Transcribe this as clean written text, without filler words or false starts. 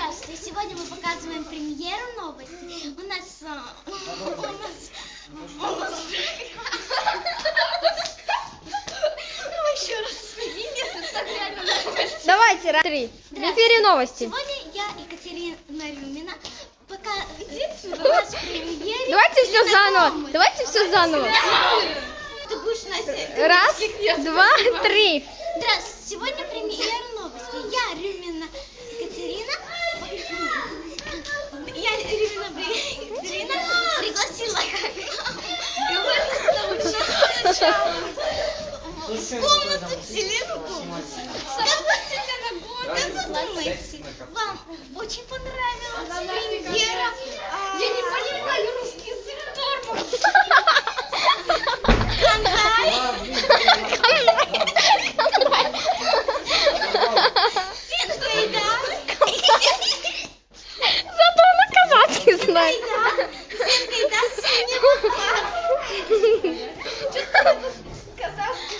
Здравствуйте. Сегодня мы показываем премьеру новости. У нас... Еще раз. Давайте, раз, три. В эфире новости. Сегодня я, Екатерина Рюмина, пока у нас премьере... Давайте все заново. Давайте все заново. Ты будешь носить. Раз, два, три. Здравствуйте. Сегодня премьера новости. Я, Рюмина Екатерина, пригласила в комнату Вселенную. Вам очень понравилась премьера. Я не понимаю русский язык, тормоз. Зато на казахский знает. Казахский